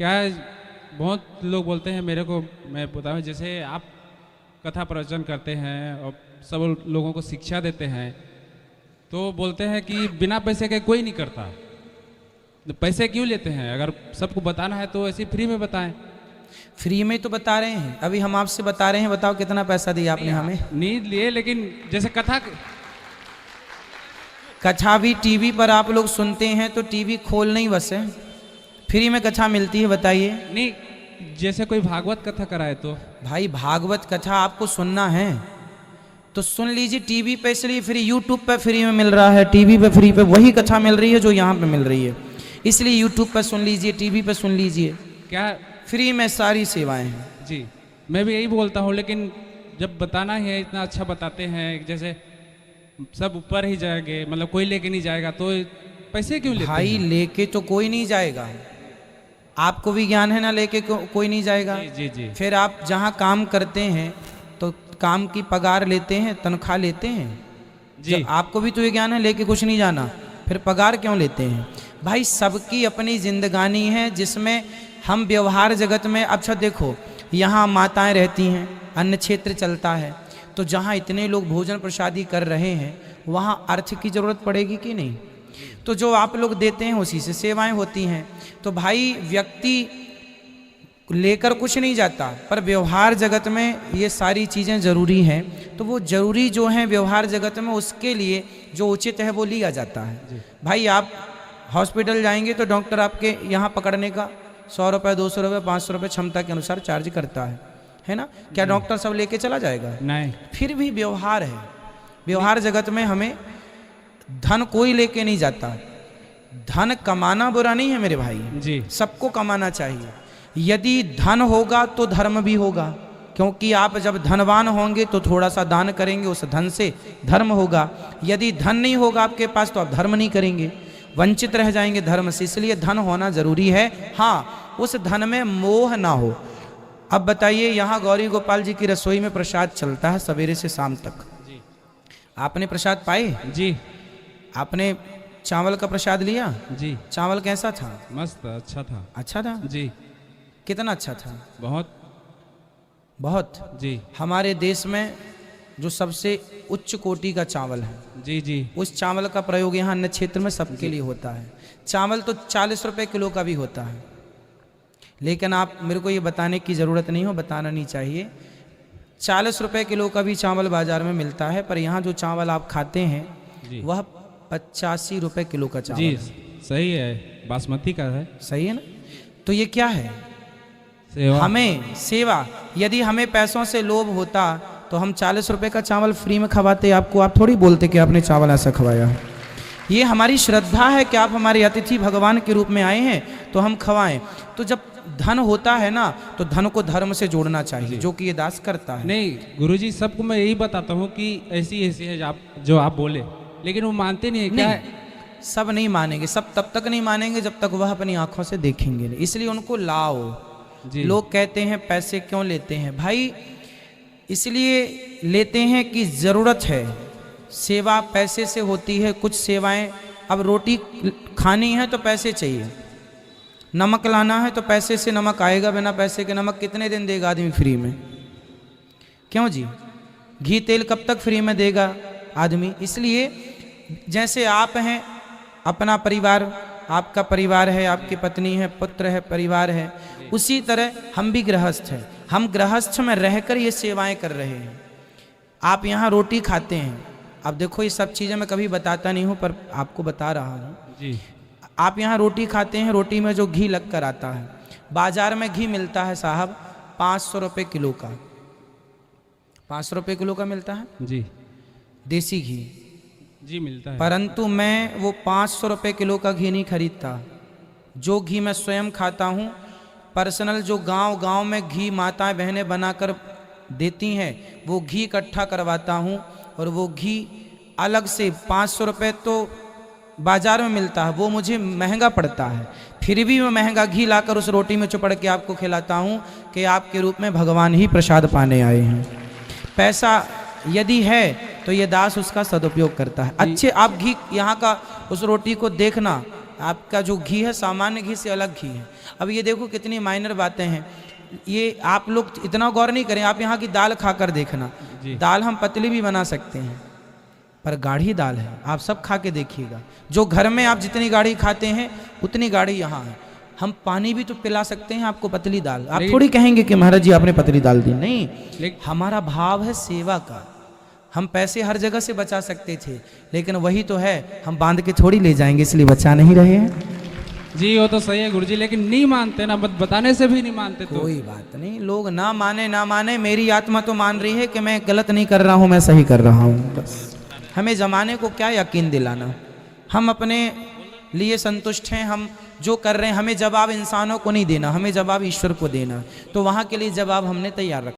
क्या है, बहुत लोग बोलते हैं मेरे को, मैं बताऊँ, जैसे आप कथा प्रवचन करते हैं और सब लोगों को शिक्षा देते हैं, तो बोलते हैं कि बिना पैसे के कोई नहीं करता, तो पैसे क्यों लेते हैं? अगर सबको बताना है तो ऐसे फ्री में बताएं। फ्री में तो बता रहे हैं, अभी हम आपसे बता रहे हैं, बताओ कितना पैसा दिया आपने हमें? नहीं लिए, लेकिन जैसे कथा भी टीवी पर आप लोग सुनते हैं तो टीवी खोल नहीं बस है, फ्री में कथा मिलती है, बताइए। नहीं, जैसे कोई भागवत कथा कराए तो। भाई भागवत कथा आपको सुनना है तो सुन लीजिए, टीवी पे इसलिए फ्री, यूट्यूब पे फ्री में मिल रहा है, टीवी पे फ्री पे वही कथा मिल रही है जो यहाँ पे मिल रही है, इसलिए यूट्यूब पे सुन लीजिए, टीवी पे सुन लीजिए, क्या फ्री में सारी सेवाएं हैं। जी, मैं भी यही बोलता हूँ, लेकिन जब बताना है, इतना अच्छा बताते हैं, जैसे सब ऊपर ही जाएंगे, मतलब कोई लेके नहीं जाएगा, तो पैसे क्यों लेते भाई हैं? लेके तो कोई नहीं जाएगा, आपको भी ज्ञान है ना, लेके कोई नहीं जाएगा। जी जी जी। फिर आप जहाँ काम करते हैं तो काम की पगार लेते हैं, तनख्वाह लेते हैं जी। आपको भी तो ये ज्ञान है, लेके कुछ नहीं जाना, फिर पगार क्यों लेते हैं? भाई सबकी अपनी जिंदगानी है जिसमें हम व्यवहार जगत में, अच्छा देखो यहाँ माताएं रहती हैं, अन्न क्षेत्र चलता है, तो जहाँ इतने लोग भोजन प्रसादी कर रहे हैं वहाँ अर्थ की जरूरत पड़ेगी कि नहीं? तो जो आप लोग देते हैं उसी से सेवाएं होती हैं। तो भाई व्यक्ति लेकर कुछ नहीं जाता, पर व्यवहार जगत में ये सारी चीज़ें ज़रूरी हैं, तो वो ज़रूरी जो हैं व्यवहार जगत में, उसके लिए जो उचित है वो लिया जाता है। भाई आप हॉस्पिटल जाएंगे तो डॉक्टर आपके यहाँ पकड़ने का 100 रुपये, 200 रुपये, 500 रुपये क्षमता के अनुसार चार्ज करता है ना? क्या डॉक्टर सब लेके चला जाएगा? नहीं। फिर भी व्यवहार है, व्यवहार जगत में हमें धन कोई लेके नहीं जाता। धन कमाना बुरा नहीं है मेरे भाई जी, सबको कमाना चाहिए। यदि धन होगा तो धर्म भी होगा, क्योंकि आप जब धनवान होंगे तो थोड़ा सा दान करेंगे, उस धन से धर्म होगा। यदि धन नहीं होगा आपके पास तो आप धर्म नहीं करेंगे, वंचित रह जाएंगे धर्म से, इसलिए धन होना जरूरी है। हाँ, उस धन में मोह ना हो। अब बताइए, यहाँ गौरी गोपाल जी की रसोई में प्रसाद चलता है सवेरे से शाम तक, आपने प्रसाद पाए? जी। आपने चावल का प्रसाद लिया? जी। चावल कैसा था? मस्त, अच्छा था। अच्छा था? जी। कितना अच्छा था? बहुत बहुत। जी। हमारे देश में जो सबसे उच्च कोटि का चावल है, जी जी, उस चावल का प्रयोग यहाँ अन्य क्षेत्र में सबके लिए होता है। चावल तो 40 रुपए किलो का भी होता है, लेकिन आप मेरे को ये बताने की ज़रूरत नहीं हो, बताना नहीं चाहिए। 40 रुपए किलो का भी चावल बाजार में मिलता है, पर यहाँ जो चावल आप खाते हैं वह 85 रुपए किलो का चावल जी है। सही है, बासमती का है। सही है ना? तो ये क्या है? सेवा। हमें सेवा। यदि हमें पैसों से लोभ होता तो हम 40 रुपए का चावल फ्री में खवाते आपको, आप थोड़ी बोलते कि आपने चावल ऐसा खवाया। ये हमारी श्रद्धा है कि आप हमारे अतिथि भगवान के रूप में आए हैं तो हम खवाएं। तो जब धन होता है ना तो धन को धर्म से जोड़ना चाहिए, जो कि ये दास करता है। नहीं गुरुजी, सबको मैं यही बताता हूँ कि ऐसी ऐसी है जो आप बोले, लेकिन वो मानते नहीं है। क्या है? सब नहीं मानेंगे, सब तब तक नहीं मानेंगे जब तक वह अपनी आंखों से देखेंगे नहीं, इसलिए उनको लाओ। लोग कहते हैं पैसे क्यों लेते हैं? भाई इसलिए लेते हैं कि ज़रूरत है, सेवा पैसे से होती है। कुछ सेवाएं, अब रोटी खानी है तो पैसे चाहिए, नमक लाना है तो पैसे से नमक आएगा, बिना पैसे के नमक कितने दिन देगा आदमी फ्री में? क्यों जी? घी तेल कब तक फ्री में देगा आदमी? इसलिए जैसे आप हैं, अपना परिवार, आपका परिवार है, आपकी पत्नी है, पुत्र है, परिवार है, उसी तरह हम भी गृहस्थ हैं। हम गृहस्थ में रहकर ये सेवाएं कर रहे हैं। आप यहाँ रोटी खाते हैं, अब देखो ये सब चीज़ें मैं कभी बताता नहीं हूँ पर आपको बता रहा हूँ जी। आप यहाँ रोटी खाते हैं, रोटी में जो घी लग कर आता है, बाजार में घी मिलता है साहब 500 रुपये किलो का, 500 रुपये किलो का मिलता है जी, देसी घी जी मिलता है। परंतु मैं वो 500 रुपये किलो का घी नहीं खरीदता। जो घी मैं स्वयं खाता हूँ, पर्सनल, जो गांव में घी माताएं बहनें बनाकर देती हैं, वो घी इकट्ठा करवाता हूँ, और वो घी अलग से 500 रुपये तो बाजार में मिलता है, वो मुझे महंगा पड़ता है। फिर भी मैं महंगा घी लाकर उस रोटी में चुपड़ के आपको खिलाता हूँ कि आपके रूप में भगवान ही प्रसाद पाने आए हैं। पैसा यदि है तो ये दास उसका सदुपयोग करता है। अच्छे आप घी यहाँ का उस रोटी को देखना, आपका जो घी है सामान्य घी से अलग घी है। अब ये देखो कितनी माइनर बातें हैं, ये आप लोग इतना गौर नहीं करें। आप यहाँ की दाल खाकर देखना, दाल हम पतली भी बना सकते हैं पर गाढ़ी दाल है, आप सब खा के देखिएगा। जो घर में आप जितनी गाढ़ी खाते हैं उतनी गाढ़ी यहाँ है। हम पानी भी तो पिला सकते हैं आपको पतली दाल, आप थोड़ी कहेंगे कि महाराज जी आपने पतली दाल दी, नहीं। हमारा भाव है सेवा का। हम पैसे हर जगह से बचा सकते थे, लेकिन वही तो है, हम बांध के थोड़ी ले जाएंगे, इसलिए बचा नहीं रहे हैं। जी वो तो सही है गुरुजी, लेकिन नहीं मानते ना, बताने से भी नहीं मानते। तो कोई बात नहीं, लोग ना माने ना माने, मेरी आत्मा तो मान रही है कि मैं गलत नहीं कर रहा हूँ, मैं सही कर रहा हूँ। बस हमें जमाने को क्या यकीन दिलाना, हम अपने लिए संतुष्ट हैं। हम जो कर रहे हैं, हमें जवाब इंसानों को नहीं देना, हमें जवाब ईश्वर को देना। तो वहाँ के लिए जवाब हमने तैयार रखा।